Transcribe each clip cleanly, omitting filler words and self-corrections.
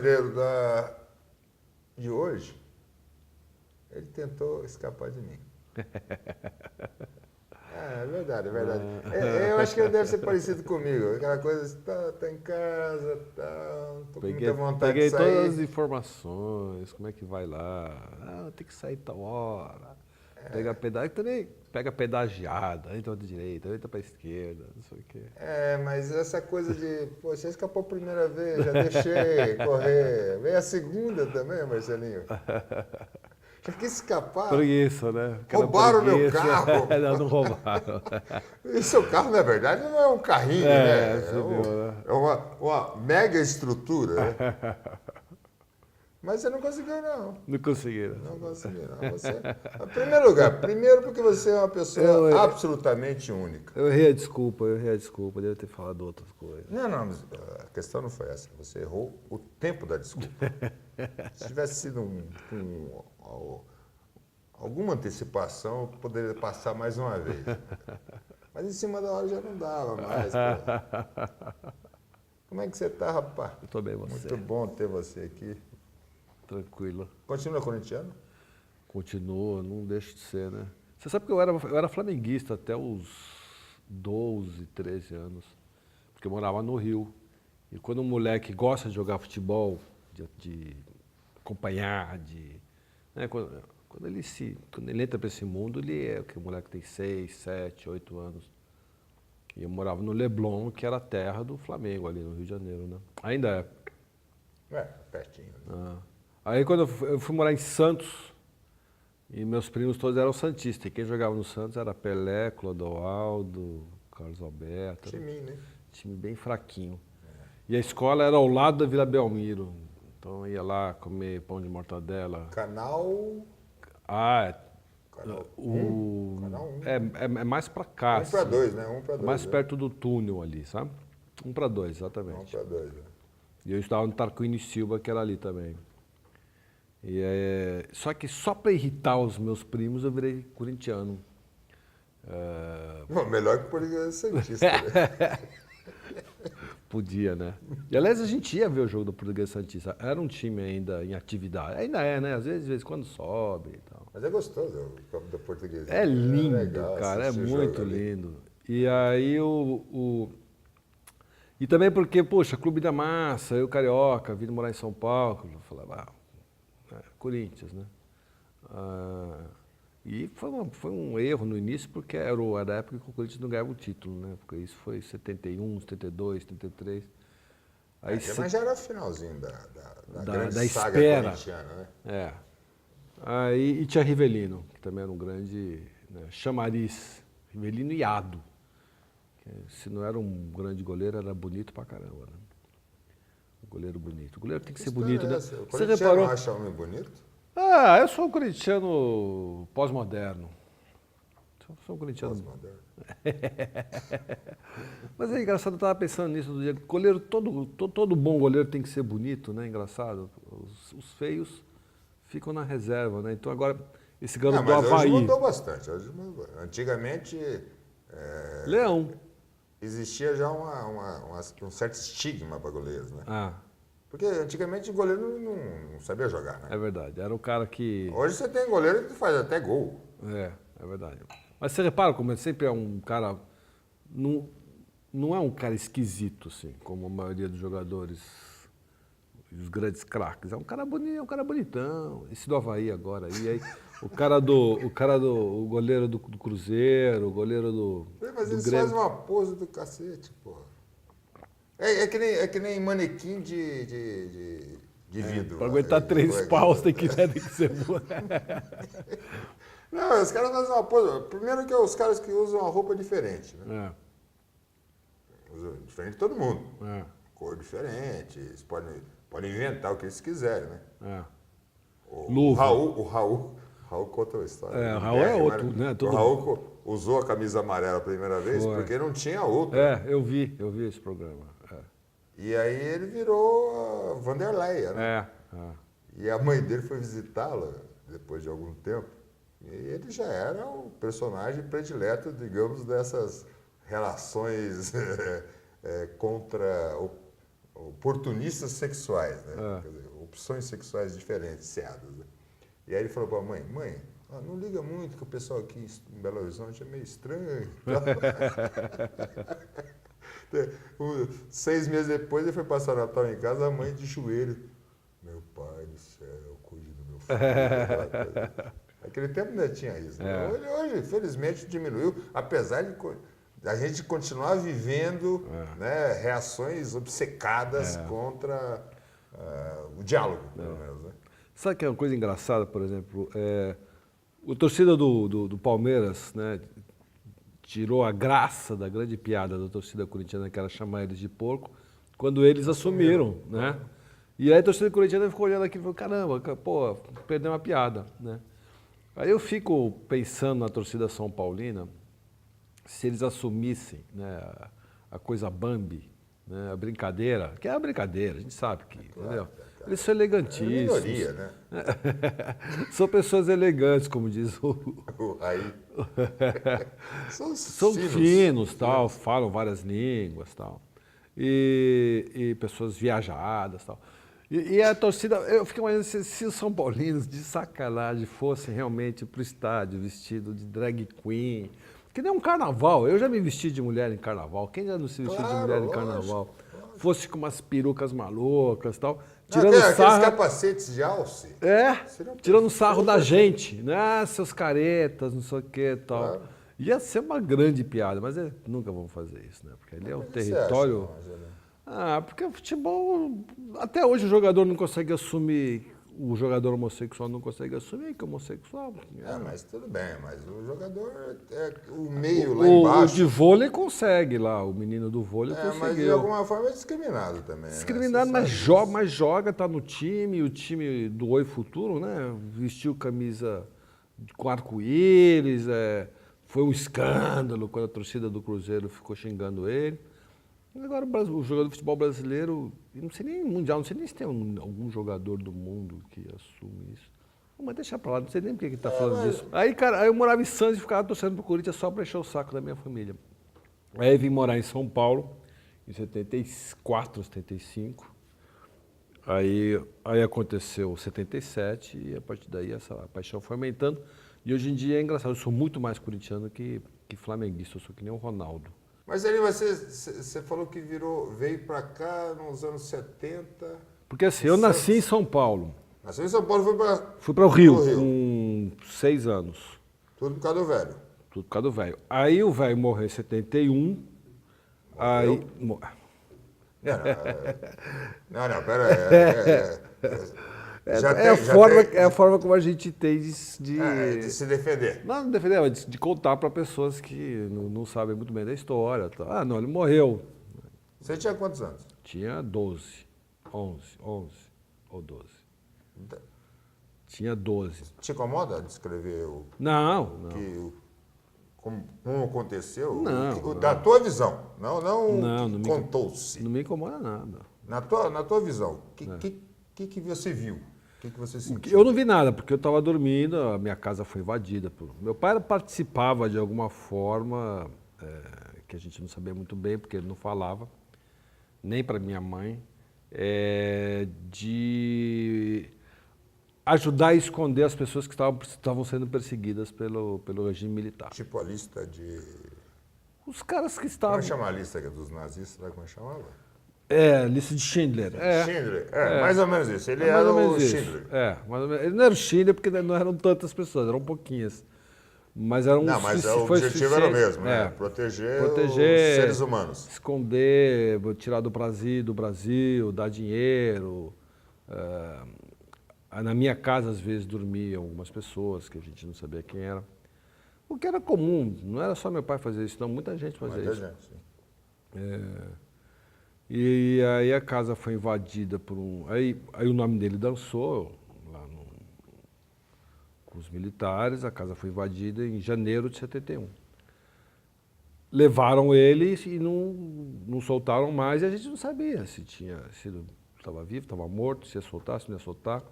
fevereiro de hoje, ele tentou escapar de mim. É verdade, é verdade. Eu acho que ele deve ser parecido comigo. Aquela coisa, tá em casa, não tô com muita vontade de Peguei todas as sair. informações, como é que vai lá. Tem que sair tal hora. Pega pedágio, também pega pedagiada, entra da direita, entra pra esquerda, não sei o quê. Mas essa coisa de, pô, você escapou a primeira vez, já deixei correr. Veio a segunda também, Marcelinho. Já quis escapar. Preguiça, né? Aquela Roubaram o meu preguiça. carro. Não roubaram. E seu carro, na verdade, não é um carrinho, né? Você viu, né? É uma mega estrutura, né? Mas você não conseguiu, não. Não conseguiram. Não conseguiu, não. Você, em primeiro lugar, primeiro porque você é uma pessoa absolutamente única. Eu errei a desculpa, devo ter falado outras coisas. Não, mas a questão não foi essa. Você errou o tempo da desculpa. Se tivesse sido alguma antecipação, eu poderia passar mais uma vez. Mas em cima da hora já não dava mais. Pô. Como é que você tá, rapaz? Eu tô bem, você. Muito bom ter você aqui. Tranquilo. Continua corintiano? Continua, não deixa de ser, né? Você sabe que eu era flamenguista até os 12, 13 anos, porque eu morava no Rio. E quando um moleque gosta de jogar futebol, de acompanhar, né? Quando ele entra para esse mundo, ele é o moleque tem 6, 7, 8 anos. E eu morava no Leblon, que era a terra do Flamengo, ali no Rio de Janeiro, né? Ainda é. Pertinho. Né? Aí quando eu fui morar em Santos, e meus primos todos eram santistas, e quem jogava no Santos era Pelé, Clodoaldo, Carlos Alberto. Time, né? Time bem fraquinho. E a escola era ao lado da Vila Belmiro, então eu ia lá comer pão de mortadela. Canal... Canal 1? É mais pra cá. 1 para 2, né? 1 para 2. Mais perto do túnel ali, sabe? 1 para 2, exatamente. 1 para 2, né? E eu estava no Tarquínio Silva, que era ali também. Só que só para irritar os meus primos eu virei corintiano. Bom, melhor que o Português Santista, né? Podia, né? E aliás, a gente ia ver o jogo do Português Santista. Era um time ainda em atividade. Ainda é, né? Às vezes, de vez em quando sobe e tal. Mas é gostoso o campo do Português. É lindo, legal, cara. É muito lindo. Ali. E aí E também porque, poxa, Clube da Massa, eu carioca, vindo morar em São Paulo, eu falava, Corinthians, né? E foi um erro no início, porque era a época que o Corinthians não ganhava o título, né? Porque isso foi 71, 72, 73. Aí mas já era o finalzinho da grande saga espera. corintiana, né? Aí, e tinha Rivelino, que também era um grande chamariz. Rivelino e Ado. Se não era um grande goleiro, era bonito pra caramba, né? Um goleiro bonito. O goleiro tem que ser bonito, né? O corintiano reparou? acha homem bonito? Eu sou um corintiano pós-moderno. Sou um corintiano. Pós-moderno. Mas é engraçado, eu estava pensando nisso do dia. Goleiro, todo bom goleiro tem que ser bonito, né? Engraçado. Os feios ficam na reserva, né? Então agora, esse garoto do Avaí. Hoje mudou bastante. Antigamente. Leão. Existia já um certo estigma para goleiros, né? Porque antigamente o goleiro não sabia jogar, né? É verdade. Era o cara que. Hoje você tem goleiro que faz até gol. É verdade. Mas você repara como ele sempre é um cara. Não é um cara esquisito, assim, como a maioria dos jogadores, os grandes craques. É um cara bonito, é um cara bonitão. Esse do Avaí agora. E aí, o goleiro do Cruzeiro, o goleiro do. Mas do eles Grêmio. fazem uma pose do cacete, porra. É que nem manequim de vidro. Pra aguentar 3 paus tem que ser bom. Não, os caras fazem uma pose. Primeiro que os caras que usam uma roupa diferente, né? Diferente de todo mundo. Cor diferente. Eles podem inventar o que eles quiserem, né? O Raul conta uma história. O Raul é outro, né? O Raul usou a camisa amarela a primeira vez porque não tinha outra. Eu vi esse programa. E aí ele virou a Vanderleia, né? E a mãe dele foi visitá-lo depois de algum tempo. E ele já era o personagem predileto, digamos, dessas relações contra oportunistas sexuais, né? Quer dizer, opções sexuais diferenciadas. Né? E aí ele falou para a mãe, não liga muito que o pessoal aqui em Belo Horizonte é meio estranho. 6 meses depois ele foi passar Natal em casa, a mãe de joelho. Meu pai do céu, cuide do meu filho. Naquele tempo ainda tinha isso. Né? Hoje, infelizmente, diminuiu, apesar de a gente continuar vivendo né, reações obcecadas contra o diálogo, pelo menos. Né? Sabe que é uma coisa engraçada, por exemplo? O torcida do Palmeiras, né, tirou a graça da grande piada da torcida corintiana, que era chamar eles de porco, quando eles assumiram, né? E aí a torcida corintiana ficou olhando aquilo e falou, caramba, pô, perdeu uma piada, né? Aí eu fico pensando na torcida São Paulina, se eles assumissem, né, a coisa Bambi, né, a brincadeira, que é a brincadeira, a gente sabe que, entendeu? Eles são elegantíssimos. É minoria, né? São pessoas elegantes, como diz Aí. São finos, tal, falam várias línguas, tal. E pessoas viajadas, tal. E a torcida, eu fiquei imaginando se os São Paulinos, de sacanagem, fossem realmente para o estádio vestido de drag queen, que nem um carnaval. Eu já me vesti de mulher em carnaval. Quem já não se vestiu de mulher em carnaval? Lógico. Fosse com umas perucas malucas, tal. Tirando sarro, aqueles capacetes de alce. Tirando sarro da gente, né? Seus caretas, não sei o que, tal. Claro. Ia ser uma grande piada, mas nunca vão fazer isso, né? Porque ali é um território. Porque o futebol, até hoje o jogador não consegue assumir, o jogador homossexual não consegue assumir que é homossexual. Mas tudo bem, mas o jogador é o meio lá embaixo. O de vôlei consegue lá, o menino do vôlei conseguiu. Mas de alguma forma é discriminado também. Discriminado, né? mas joga, tá no time, o time do Oi Futuro, né? Vestiu camisa com arco-íris, foi um escândalo quando a torcida do Cruzeiro ficou xingando ele. Agora o jogador de futebol brasileiro, não sei nem mundial, não sei nem se tem algum jogador do mundo que assume isso. Mas deixa pra lá, não sei nem por que ele tá falando disso. Aí, cara, eu morava em Santos e ficava torcendo pro Corinthians só pra encher o saco da minha família. Aí eu vim morar em São Paulo, em 74, 75. Aí aconteceu 77 e a partir daí essa paixão foi aumentando. E hoje em dia é engraçado, eu sou muito mais corintiano que flamenguista, eu sou que nem o Ronaldo. Mas ali você falou que veio para cá nos anos 70. Porque assim, eu nasci em São Paulo. Nasceu em São Paulo e fui para o Rio com 6 anos. Tudo por causa do velho? Tudo por causa do velho. Aí o velho morreu em 71. Aí... Não, pera aí. É a forma como a gente tem de se defender. Não defender, mas de contar para pessoas que não sabem muito bem da história. Tá. Não, ele morreu. Você tinha quantos anos? Tinha 11 ou 12. Tinha 12. Te incomoda descrever como aconteceu? Não. Da tua visão, não contou-se. Não me incomoda nada. Na tua visão, o que você viu? O que você sentiu? Eu não vi nada, porque eu estava dormindo, a minha casa foi invadida. Meu pai participava de alguma forma, que a gente não sabia muito bem, porque ele não falava, nem para minha mãe, de ajudar a esconder as pessoas que estavam sendo perseguidas pelo regime militar. Tipo a lista de... Os caras que estavam... Como chama a lista dos nazistas? Sabe como chamava? Lista de Schindler. Schindler, mais ou menos isso. Ele era o Schindler. Mais ou menos. Ele não era o Schindler porque não eram tantas pessoas, eram pouquinhas. Mas eram Não, mas o objetivo era o mesmo, né? Proteger os seres humanos. Esconder, tirar do Brasil, dar dinheiro. Na minha casa, às vezes, dormiam algumas pessoas que a gente não sabia quem era. O que era comum, não era só meu pai fazer isso, não, muita gente fazia isso. Muita gente, sim. E aí a casa foi invadida por um... Aí o nome dele dançou lá com os militares, a casa foi invadida em janeiro de 71. Levaram ele e não soltaram mais e a gente não sabia se estava vivo, estava morto, se ia soltar, se não ia soltar.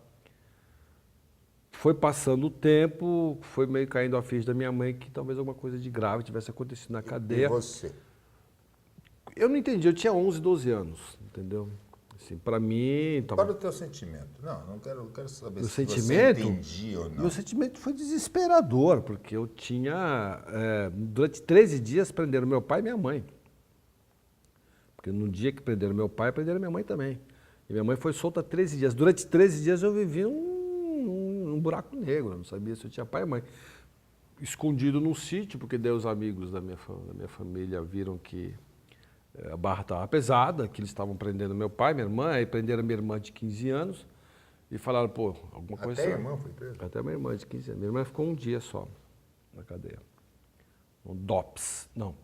Foi passando o tempo, foi meio caindo a ficha da minha mãe que talvez alguma coisa de grave tivesse acontecido na cadeia. E você? Eu não entendi, eu tinha 11, 12 anos, entendeu? Assim, para mim... Qual era o teu sentimento? Não quero saber Meu se sentimento? você entendia ou não. Meu sentimento foi desesperador, porque eu tinha... durante 13 dias prenderam meu pai e minha mãe. Porque no dia que prenderam meu pai, prenderam minha mãe também. E minha mãe foi solta 13 dias. Durante 13 dias eu vivi um buraco negro, eu não sabia se eu tinha pai e mãe. Escondido num sítio, porque daí os amigos da minha família viram que a barra estava pesada, que eles estavam prendendo meu pai, minha irmã, aí prenderam minha irmã de 15 anos e falaram, pô, alguma coisa... Até a irmã foi presa? Até a minha irmã de 15 anos. Minha irmã ficou um dia só na cadeia. Um DOPS, não,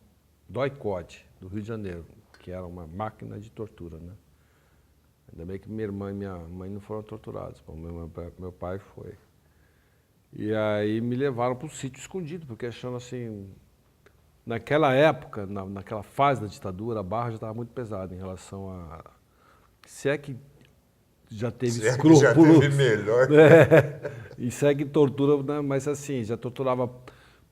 DOI-CODE, do Rio de Janeiro, que era uma máquina de tortura, né? Ainda bem que minha irmã e minha mãe não foram torturados, meu pai foi. E aí me levaram para um sítio escondido, porque achando assim... Naquela época, naquela fase da ditadura, a barra já estava muito pesada em relação a... Se é que já teve escrúpulos... Já teve melhor. E segue tortura, né? Mas assim, já torturava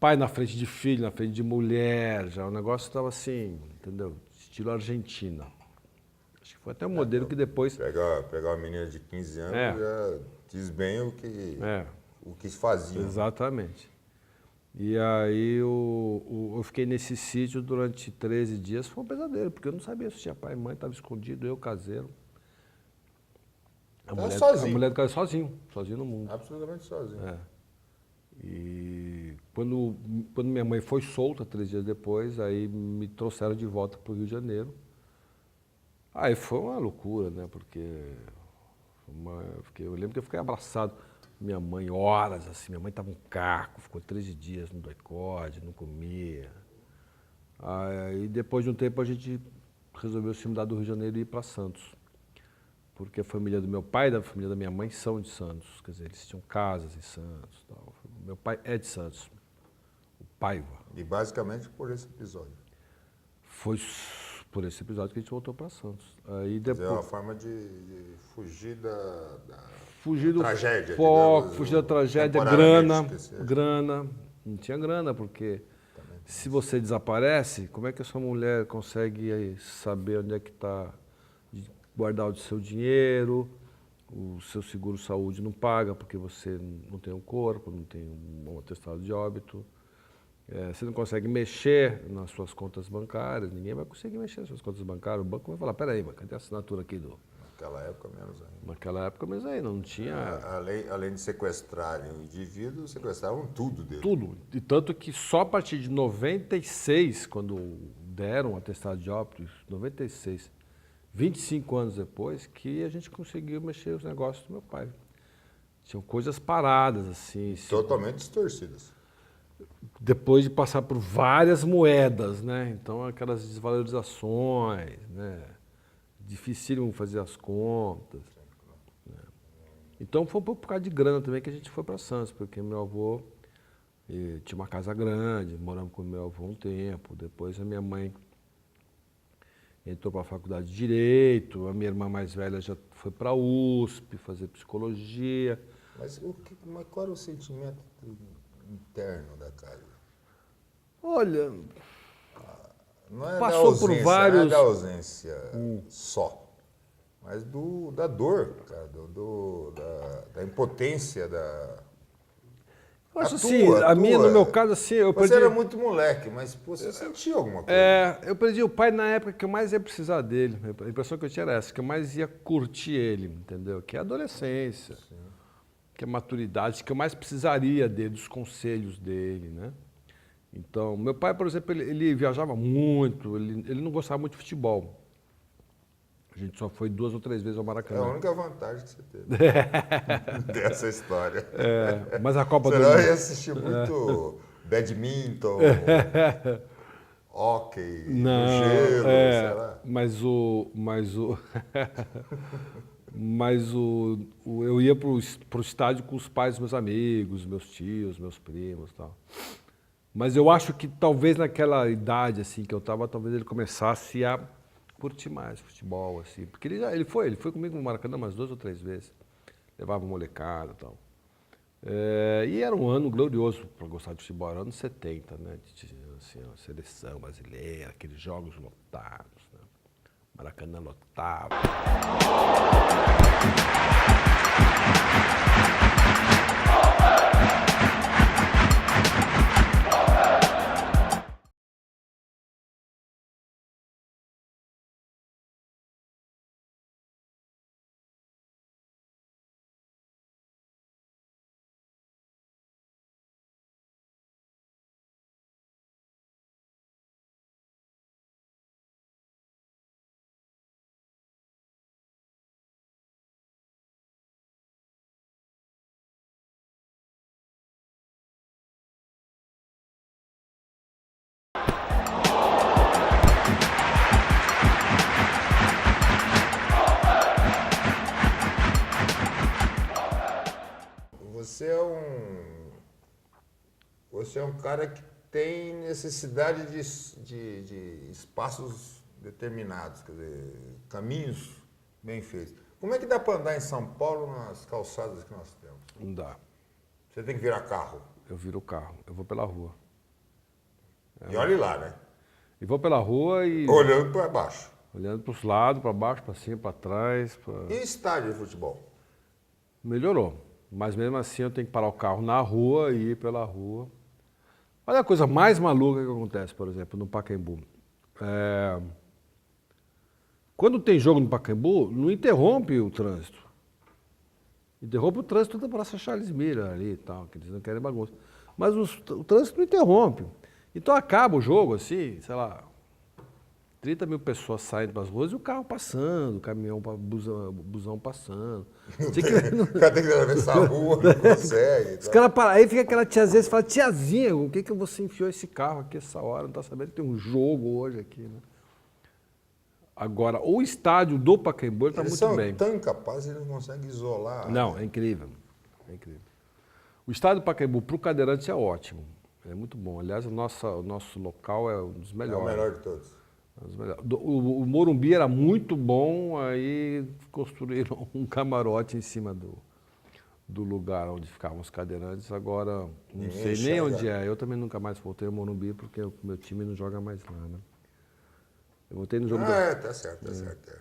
pai na frente de filho, na frente de mulher, já o negócio estava assim, entendeu? Estilo Argentina. Acho que foi até um modelo que depois... Pegar uma menina de 15 anos já diz bem o que faziam. Exatamente. E aí eu fiquei nesse sítio durante 13 dias, foi um pesadelo, porque eu não sabia se tinha pai e mãe, estava escondido, eu caseiro. A mulher caiu sozinho no mundo. Absolutamente sozinho. É. E quando minha mãe foi solta 3 dias depois, aí me trouxeram de volta para o Rio de Janeiro. Aí foi uma loucura, né? Porque eu lembro que eu fiquei abraçado. Minha mãe, horas assim, minha mãe estava um caco, ficou 13 dias no DOI-CODE, não comia. Aí depois de um tempo a gente resolveu se mudar do Rio de Janeiro e ir para Santos. Porque a família do meu pai e da família da minha mãe são de Santos, quer dizer, eles tinham casas em Santos. Tal. Meu pai é de Santos, o Paiva. E basicamente por esse episódio. Foi por esse episódio que a gente voltou para Santos. Aí Quer depois... dizer, é uma forma de fugir da tragédia, digamos, fugir da tragédia, grana. Não tinha grana, porque se você desaparece, como é que a sua mulher consegue aí saber onde é que está, guardar o seu dinheiro, o seu seguro-saúde não paga, porque você não tem um corpo, não tem um atestado de óbito. Você não consegue mexer nas suas contas bancárias, ninguém vai conseguir mexer nas suas contas bancárias. O banco vai falar, peraí, mas cadê a assinatura aqui do... Naquela época menos ainda. Naquela época, mas aí não tinha... Além de sequestrarem o indivíduo, sequestravam tudo dele. Tudo. E tanto que só a partir de 96, quando deram o atestado de óbito, 96, 25 anos depois, que a gente conseguiu mexer os negócios do meu pai. Tinham coisas paradas, assim. Totalmente distorcidas. Depois de passar por várias moedas, né? Então, aquelas desvalorizações, né? Dificílimo fazer as contas. Né? Então, foi um pouco por causa de grana também que a gente foi para Santos, porque meu avô tinha uma casa grande, moramos com meu avô um tempo. Depois a minha mãe entrou para a faculdade de Direito, a minha irmã mais velha já foi para a USP fazer psicologia. Mas qual era o sentimento interno da casa? Olha, não é passou da ausência, por vários... não é da ausência só, mas da dor, cara, da impotência, Eu acho assim, no meu caso, assim, eu perdi... Você era muito moleque, mas pô, você sentia alguma coisa. Eu perdi o pai na época que eu mais ia precisar dele. A impressão que eu tinha era essa, que eu mais ia curtir ele, entendeu? Que é a adolescência, sim, que é a maturidade, que eu mais precisaria dele, dos conselhos dele, né? Então, meu pai, por exemplo, ele viajava muito, ele não gostava muito de futebol. A gente só foi 2 ou 3 vezes ao Maracanã. É a única vantagem que você teve dessa história. Mas a Copa do Mundo... Você ia assistir muito badminton, hóquei, no gelo, sei lá. Mas eu ia para o estádio com os pais dos meus amigos, meus tios, meus primos e tal. Mas eu acho que talvez naquela idade assim que eu estava, talvez ele começasse a curtir mais futebol, assim. Porque ele foi comigo no Maracanã umas 2 ou 3 vezes. Levava molecada e tal. E era um ano glorioso para gostar de futebol, era anos 70, né? Assim, a seleção brasileira, aqueles jogos lotados, né? Maracanã lotava. Você é um, você é um cara que tem necessidade de espaços determinados, quer dizer, caminhos bem feitos. Como é que dá para andar em São Paulo nas calçadas que nós temos? Não dá. Você tem que virar carro. Eu viro o carro, eu vou pela rua. E olhe lá, né? E vou pela rua e Olhando para baixo. olhando para os lados, para baixo, para cima, para trás. E estádio de futebol? Melhorou. Mas mesmo assim eu tenho que parar o carro na rua e ir pela rua. Olha a coisa mais maluca que acontece, por exemplo, no Pacaembu. Quando tem jogo no Pacaembu, não interrompe o trânsito. Interrompe o trânsito da Praça Charles Miller ali e tal, que eles não querem bagunça. Mas o trânsito não interrompe. Então acaba o jogo assim, sei lá, 30 mil pessoas saindo para as ruas e o carro passando, o caminhão, busão passando. O cara tem que atravessar a rua, não consegue. Os caras param, aí fica aquela tiazinha, você fala, tiazinha, o que que você enfiou esse carro aqui essa hora? Não tá sabendo que tem um jogo hoje aqui, né? Agora, o estádio do Pacaembu está Eles muito são bem. tão incapazes, eles não conseguem isolar. Não, é incrível. É incrível. O estádio do Pacaembu para o cadeirante é ótimo. É muito bom. Aliás, o nosso local é um dos É o melhores. melhor de todos. O Morumbi era muito bom, aí construíram um camarote em cima do lugar onde ficavam os cadeirantes. Agora, não Ninguém sei nem enxerga. onde é. Eu também nunca mais voltei ao Morumbi porque o meu time não joga mais lá, né? Eu voltei no jogo Tá certo, tá certo. É.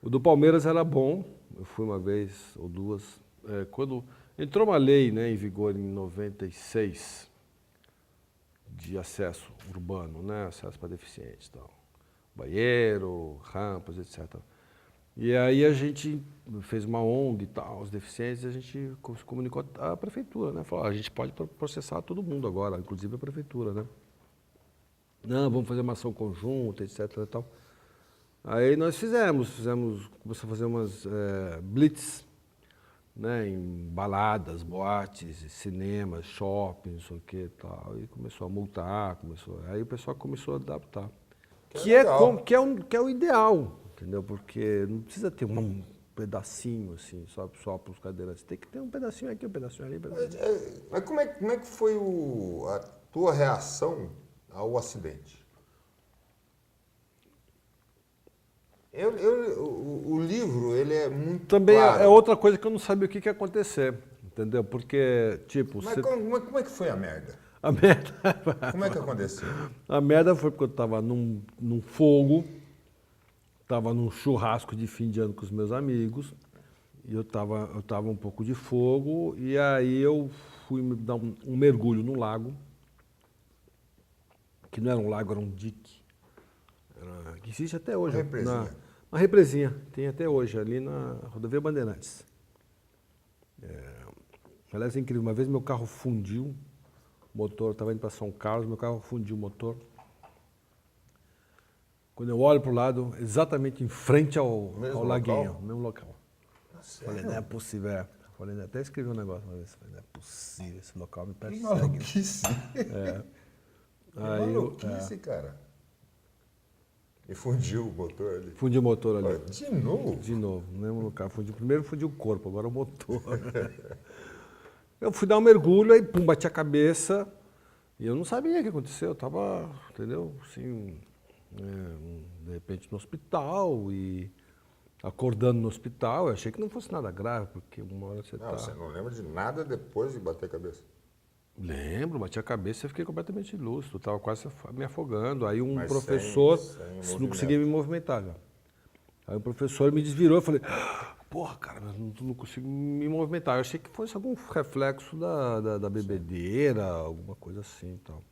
O do Palmeiras era bom, eu fui uma vez ou duas. Quando entrou uma lei, né, em vigor em 96 de acesso urbano, né, acesso para deficientes, tal, banheiro, rampas, etc. E aí a gente fez uma ONG e tal, os deficientes, e a gente se comunicou à prefeitura, né, falou, a gente pode processar todo mundo agora, inclusive a prefeitura, né. Não, vamos fazer uma ação conjunta, etc. E tal. Aí nós começamos a fazer umas blitz, né, em baladas, boates, cinemas, shoppings, não sei o que e tal. E começou a multar, aí o pessoal começou a adaptar. Que é o ideal, entendeu? Porque não precisa ter um pedacinho assim, só para os cadeirantes. Tem que ter um pedacinho aqui, um pedacinho ali. Mas como é que foi a tua reação ao acidente? O livro, ele é muito Também claro. é outra coisa que eu não sabia o que ia acontecer, entendeu? Porque, tipo... Mas como é que foi a merda? A merda... Como é que aconteceu? A merda foi porque eu estava num fogo, estava num churrasco de fim de ano com os meus amigos, e eu tava um pouco de fogo, e aí eu fui me dar um mergulho no lago, que não era um lago, era um dique, que existe até hoje. Uma represinha. Uma represinha, tem até hoje, ali na Rodovia Bandeirantes. Aliás, é incrível, uma vez meu carro fundiu, motor, estava indo para São Carlos, meu carro fundiu o motor. Quando eu olho para o lado, exatamente em frente ao laguinho, local? mesmo local. Nossa, Falei, não é possível. Falei, até escrevi um negócio uma vez. Falei, não é possível, esse local me que persegue. maluquice. Que Aí maluquice, cara. E fundiu o motor ali. fundi o motor ali. Olha, de novo? De novo, no mesmo local. Primeiro fundi o corpo, agora o motor. Eu fui dar um mergulho, aí pum, bati a cabeça. E eu não sabia o que aconteceu. Eu tava, entendeu, assim, de repente no hospital e acordando no hospital. Eu achei que não fosse nada grave, porque uma hora você Não, tá... você não lembra de nada depois de bater a cabeça? Lembro, bati a cabeça e fiquei completamente lúcido, estava quase me afogando. Aí um Mas professor, não conseguia me movimentar, cara. Aí o professor me desvirou, eu falei, porra, cara, não consigo me movimentar. Eu achei que fosse algum reflexo da bebedeira, alguma coisa assim e tal.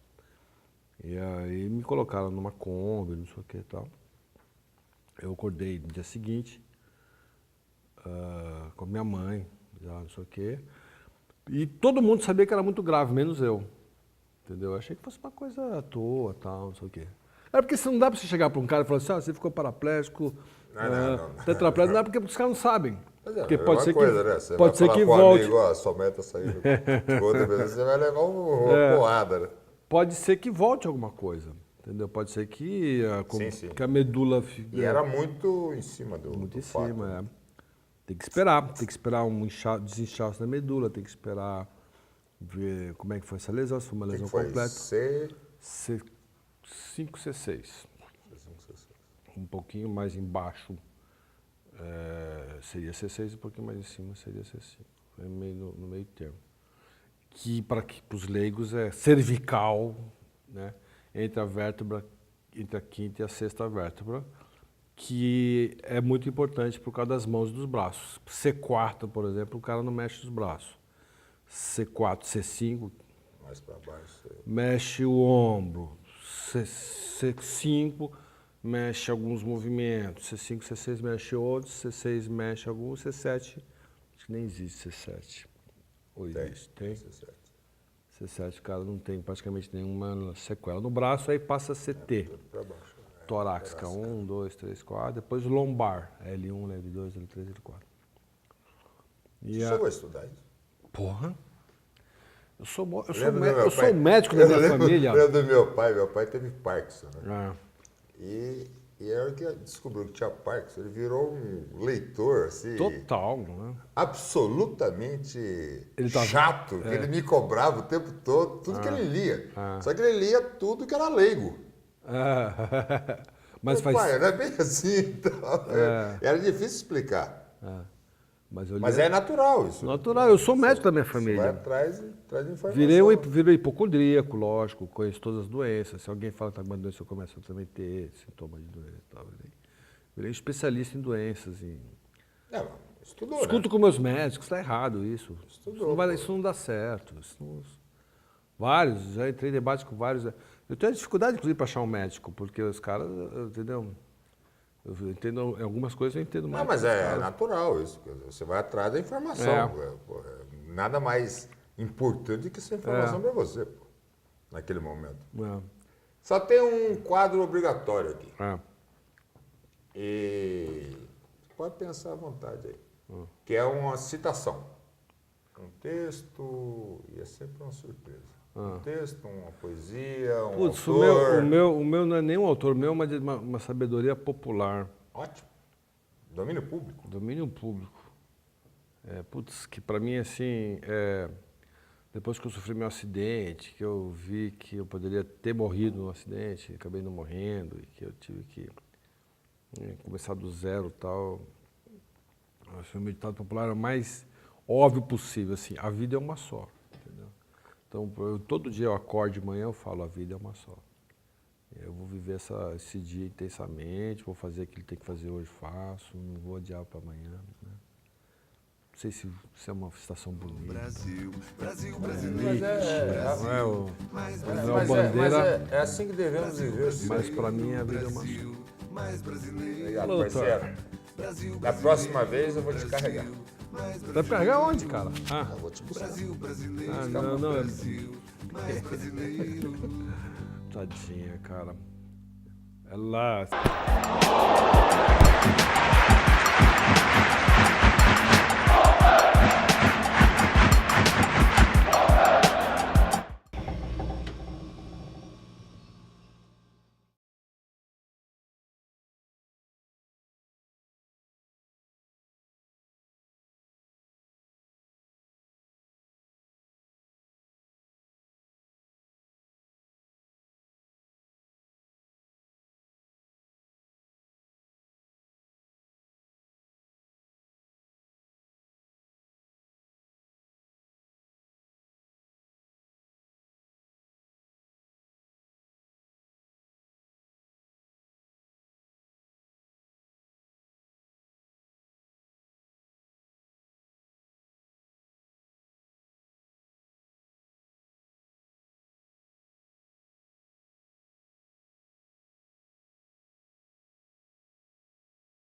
E aí me colocaram numa Kombi, não sei o que e tal. Eu acordei no dia seguinte, com a minha mãe, já não sei o quê. E todo mundo sabia que era muito grave, menos eu. Entendeu? Eu achei que fosse uma coisa à toa, tal, não sei o quê. É porque não dá pra você chegar pra um cara e falar assim, você ficou paraplégico, tetraplégico, não é porque os caras não sabem. Mas é, Porque pode ser coisa, né? Você pode vai ser que falar volte. amigo, ó, sua meta saindo outra vez, você vai levar uma porrada, né? Pode ser que volte alguma coisa, entendeu? Pode ser que que a medula... E era muito em cima do Muito em fato, cima, né? Tem que esperar um desinchaço na medula, tem que esperar ver como é que foi essa lesão, se foi uma lesão completa. C5, C6. Um pouquinho mais embaixo seria C6, um pouquinho mais em cima seria C5. É no meio termo. Que para os leigos é cervical, né? Entre a quinta e a sexta vértebra, que é muito importante por causa das mãos e dos braços. C4, por exemplo, o cara não mexe os braços. C4, C5, mais para baixo. Mexe o ombro. C5 mexe alguns movimentos. C5, C6 mexe outros. C6 mexe alguns. C7, acho que nem existe C7. Ou existe? Tem? C7, o cara não tem praticamente nenhuma sequela no braço, aí passa CT. Para baixo. Torácica, 1, 2, 3, 4. Depois lombar, L1, L2, L3, L4. Você chegou a estudar isso? Porra! Eu sou médico da minha família. Eu lembro do meu pai teve Parkinson, né? É. E a hora que ele descobriu que tinha Parkinson, ele virou um leitor, assim... Total, né? Absolutamente chato, que ele me cobrava o tempo todo, tudo que ele lia. Só que ele lia tudo que era leigo. Mas pai, não é bem assim, então. Era difícil explicar. Mas é natural isso. Natural, eu sou médico da minha família. Você vai atrás de informação. Virei hipocondríaco, lógico, conheço todas as doenças. Se alguém fala que está com uma doença, eu começo a também ter sintomas de doença e tal. Virei especialista em doenças. Estudou, Escuto com meus médicos, está errado isso. Estudou. Isso não dá certo. Vários, já entrei em debate com vários. Eu tenho dificuldade, inclusive, para achar um médico, porque os caras, entendeu? Eu entendo, em algumas coisas eu entendo mais. Não, mas é natural isso. Você vai atrás da informação. Nada mais importante do que essa informação para você, pô, naquele momento. Só tem um quadro obrigatório aqui. E você pode pensar à vontade aí. Que é uma citação. Um texto, e é sempre uma surpresa. Um texto, uma poesia, autor. O meu não é nem um autor, o meu é uma sabedoria popular. Ótimo. Domínio público. Domínio público. Que para mim, assim, depois que eu sofri meu acidente, que eu vi que eu poderia ter morrido no acidente, acabei não morrendo, e que eu tive que começar do zero e tal. O meu ditado popular é o mais óbvio possível, assim, a vida é uma só. Então, todo dia eu acordo de manhã, eu falo, a vida é uma só. Eu vou viver esse dia intensamente, vou fazer aquilo que tem que fazer hoje, faço, não vou adiar para amanhã. Né? Não sei se é uma citação bonita. Brasil, brasileiro. Não é bandeira. É assim que devemos viver. Mas para mim a vida é uma só. Obrigado, parceiro. Da próxima vez eu vou te carregar. Vai carregar onde, cara? Eu vou te buscar. Não. Tadinha, cara. É lá.